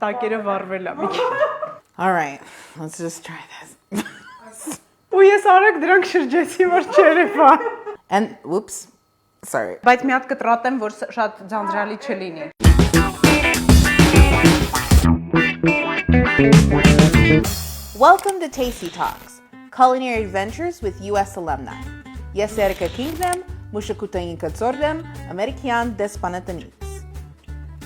տակերը վառվել է մի քիչ։ All right, let's just try this. Ու ես արագ դրանք շրջեցի, որ չերևա։ And whoops. Sorry. Բայց մի հատ կտրատեմ, որ շատ ձանձրալի չլինի։ Welcome to TastyTalks, culinary adventures with U.S. alumni. Ես Erika Kingdom, Mushakutayin Katsordem, ամերիկյան դեսպանատնից.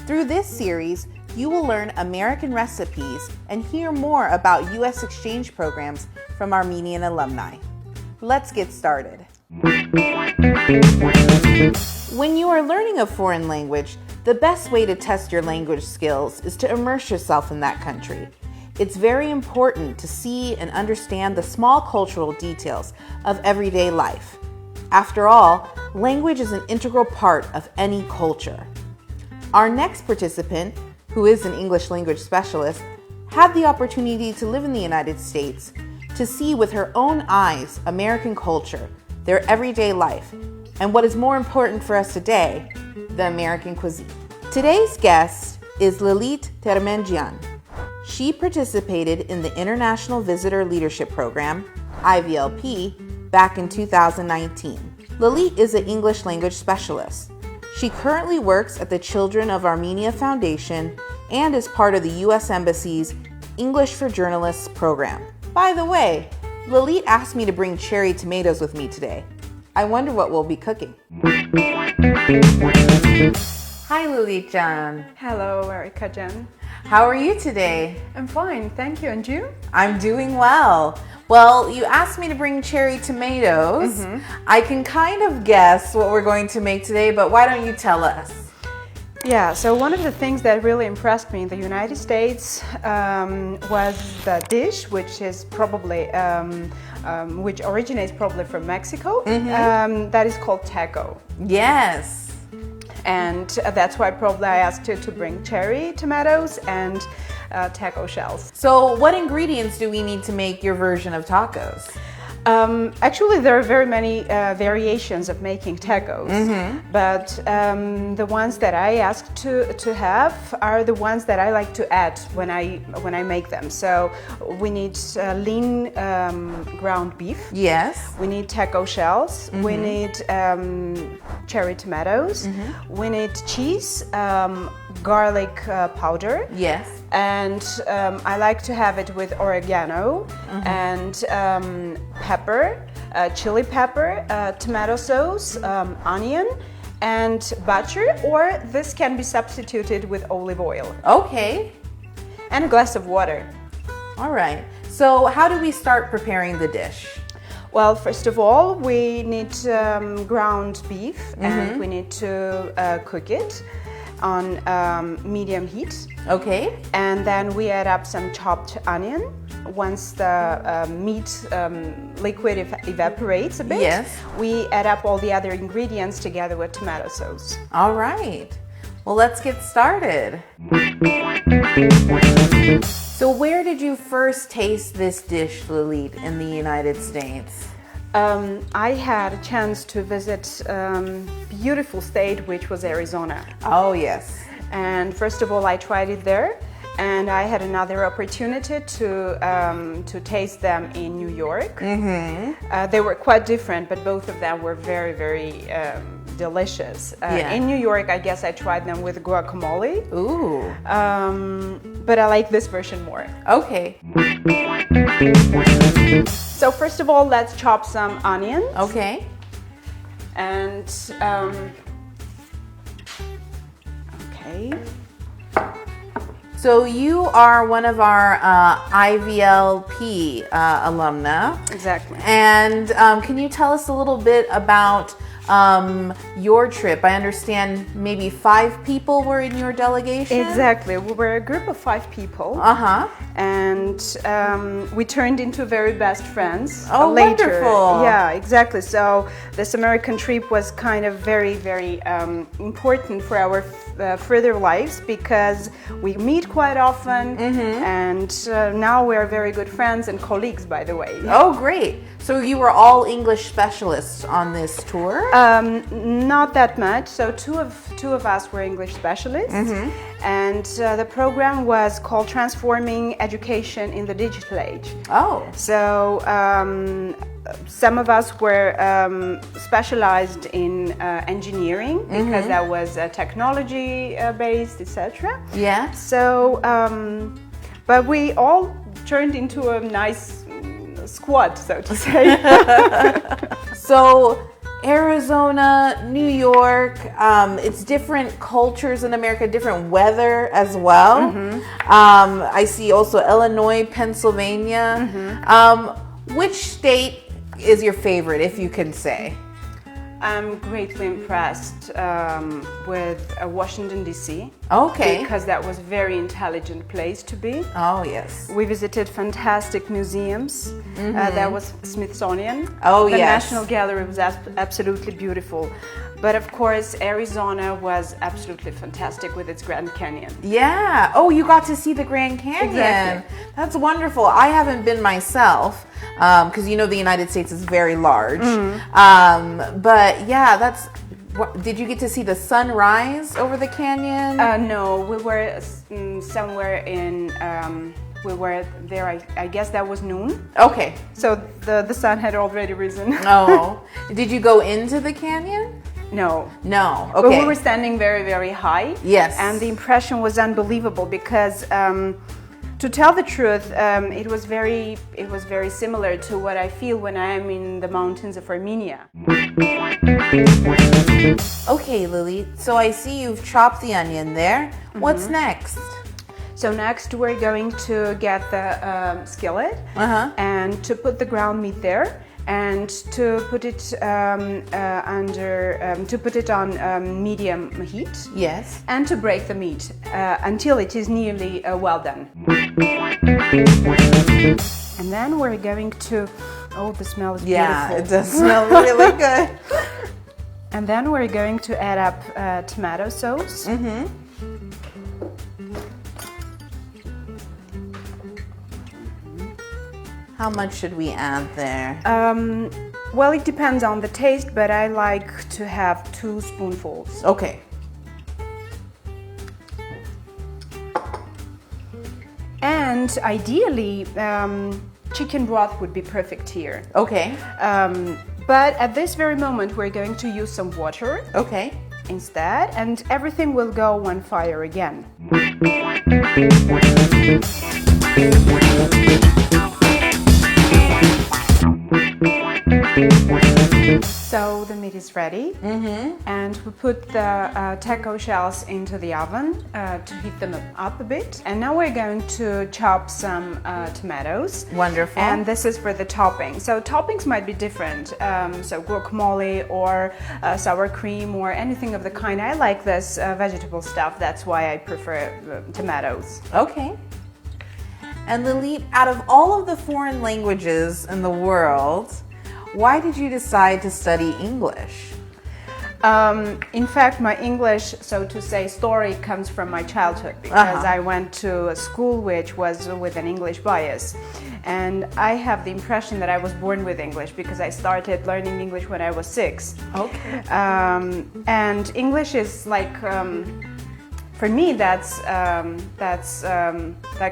Through this series, you will learn American recipes and hear more about U.S. exchange programs from Armenian alumni. Let's get started. When you are learning a foreign language, the best way to test your language skills is to immerse yourself in that country. It's very important to see and understand the small cultural details of everyday life. After all, language is an integral part of any culture. Our next participant, who is an English language specialist, had the opportunity to live in the United States to see with her own eyes American culture, their everyday life, and what is more important for us today, the American cuisine. Today's guest is Lilit Termendjan. She participated in the International Visitor Leadership Program, IVLP, back in 2019. Lilit is an English language specialist. She currently works at the Children of Armenia Foundation and is part of the U.S. Embassy's English for Journalists program. By the way, Lilit asked me to bring cherry tomatoes with me today. I wonder what we'll be cooking. Hi, Lilit-jan. Hello, Erika-jan. How are you today? I'm fine, thank you. And you? I'm doing well. Well, you asked me to bring cherry tomatoes. I can kind of guess what we're going to make today, but why don't you tell us? Yeah, so one of the things that really impressed me in the United States was the dish, which is probably, which originates probably from Mexico, that is called taco. Yes. And that's why probably I asked you to bring cherry tomatoes and taco shells. So what ingredients do we need to make your version of tacos? Actually, there are very many variations of making tacos, but the ones that I asked to have are the ones that I like to add when I make them. So we need lean ground beef. Yes. We need taco shells. We need cherry tomatoes. We need cheese, garlic powder. Yes. And I like to have it with oregano and pepper, chili pepper, tomato sauce, onion, and butter, or this can be substituted with olive oil. Okay. And a glass of water. All right. So how do we start preparing the dish? Well, first of all, we need ground beef and we need to cook it on medium heat. Okay. And then we add up some chopped onion. Once the meat liquid evaporates a bit, yes, we add up all the other ingredients together with tomato sauce. All right. Well, let's get started. So where did you first taste this dish, Lilit, in the United States? I had a chance to visit beautiful state, which was Arizona. Oh, yes. And first of all, I tried it there, and I had another opportunity to taste them in New York. They were quite different, but both of them were very, very delicious. In New York, I guess I tried them with guacamole. Ooh. But I like this version more. Okay. So first of all, let's chop some onions. Okay. And okay. So you are one of our IVLP alumna. Exactly. And can you tell us a little bit about your trip? I understand maybe 5 people were in your delegation? Exactly. We were a group of 5 people. And we turned into very best friends later. Wonderful. Yeah, exactly. So this American trip was kind of very, very important for our further lives because we meet quite often and now we're very good friends and colleagues, by the way. Oh, great. So you were all English specialists on this tour? Not that much. So two of us were English specialists, And the program was called Transforming Education in the Digital Age. Oh. So some of us were specialized in engineering because that was technology based, etc. Yeah. So, but we all turned into a nice squad, so to say. So Arizona, New York, it's different cultures in America, different weather as well. I see also Illinois, Pennsylvania. Which state is your favorite, if you can say? I'm greatly impressed with Washington, D.C. Okay. Because that was a very intelligent place to be. Oh, yes. We visited fantastic museums. That was Smithsonian. Oh, the yes. National Gallery was absolutely beautiful. But of course, Arizona was absolutely fantastic with its Grand Canyon. Yeah. Oh, you got to see the Grand Canyon. Exactly. That's wonderful. I haven't been myself because you know the United States is very large. But yeah, that's. Did you get to see the sunrise over the canyon? No, we were somewhere in. We were there. I guess that was noon. Okay. So the sun had already risen. Oh. Did you go into the canyon? No. No. But Okay. we were standing very, very high. Yes. And the impression was unbelievable because, to tell the truth, it was very similar to what I feel when I am in the mountains of Armenia. Okay, Lily. So I see you've chopped the onion there. What's next? So next we're going to get the skillet and to put the ground meat there. And to put it to put it on medium heat. Yes. And to break the meat until it is nearly well done. And then we're going to. Oh, the smell is beautiful. Yeah, it does smell really good. And then we're going to add up tomato sauce. How much should we add there? Well, it depends on the taste, but I like to have 2 spoonfuls. Okay. And ideally, chicken broth would be perfect here. Okay. But at this very moment, we're going to use some water Okay. instead, and everything will go on fire again. So the meat is ready, and we put the taco shells into the oven to heat them up a bit. And now we're going to chop some tomatoes. Wonderful. And this is for the topping. So toppings might be different. So guacamole or sour cream or anything of the kind. I like this vegetable stuff. That's why I prefer tomatoes. Okay. And Lilit, out of all of the foreign languages in the world, why did you decide to study English? In fact, my English, so to say, story comes from my childhood because I went to a school which was with an English bias. And I have the impression that I was born with English because I started learning English when I was 6. Okay. And English is like, for me, that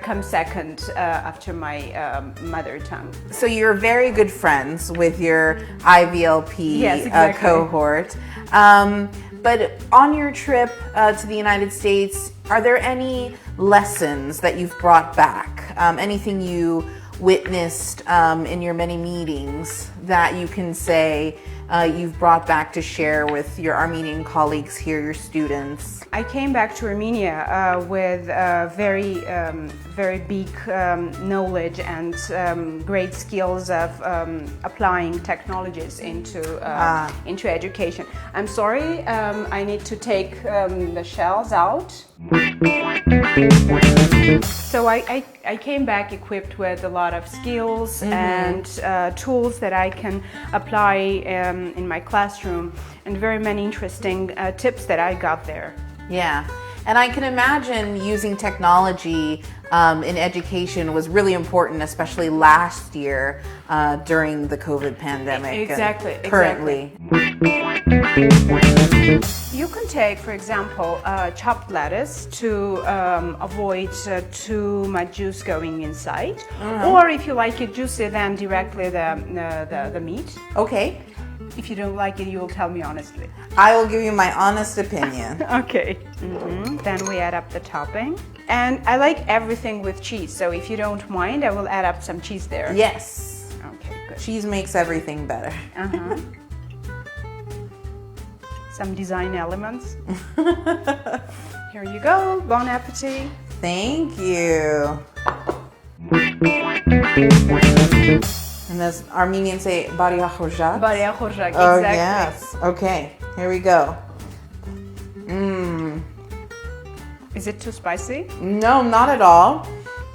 comes second after my mother tongue. So you're very good friends with your IVLP Yes, exactly. Cohort. But on your trip to the United States, are there any lessons that you've brought back? Anything you witnessed in your many meetings that you can say you've brought back to share with your Armenian colleagues here, your students? I came back to Armenia with very big knowledge and great skills of applying technologies into education. I'm sorry, I need to take the shells out. So I came back equipped with a lot of skills and tools that I can apply in my classroom, and very many interesting tips that I got there. Yeah, and I can imagine using technology in education was really important, especially last year during the COVID pandemic. Exactly. Currently. You can take, for example, chopped lettuce to avoid too much juice going inside. Or if you like it juicy, then directly the meat. Okay. If you don't like it, you will tell me honestly. I will give you my honest opinion. Okay. Then we add up the topping. And I like everything with cheese, so if you don't mind, I will add up some cheese there. Yes. Okay, good. Cheese makes everything better. Some design elements. Here you go. Bon appetit. Thank you. And as Armenians say, Bariya Khorjak. Bariya Khorjak, exactly. Oh, yes. Okay, here we go. Is it too spicy? No, not at all.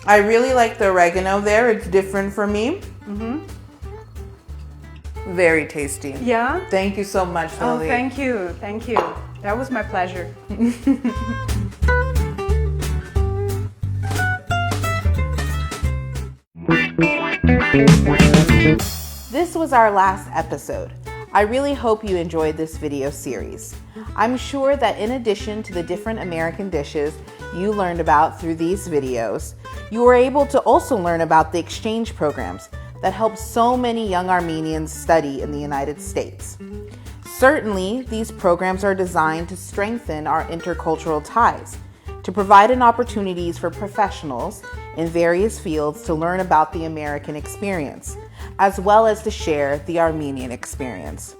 I really like the oregano there. It's different for me. Very tasty. Yeah? Thank you so much, Lily. Oh, thank you. Thank you. That was my pleasure. This was our last episode. I really hope you enjoyed this video series. I'm sure that in addition to the different American dishes you learned about through these videos, you were able to also learn about the exchange programs that help so many young Armenians study in the United States. Certainly, these programs are designed to strengthen our intercultural ties, to provide an opportunities for professionals in various fields to learn about the American experience, as well as to share the Armenian experience.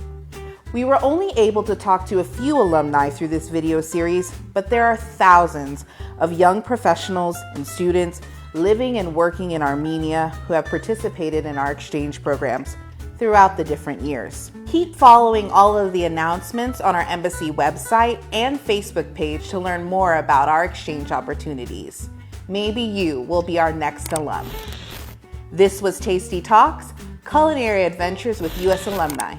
We were only able to talk to a few alumni through this video series, but there are thousands of young professionals and students living and working in Armenia who have participated in our exchange programs throughout the different years. Keep following all of the announcements on our embassy website and Facebook page to learn more about our exchange opportunities. Maybe you will be our next alum. This was Tasty Talks, Culinary Adventures with U.S. Alumni.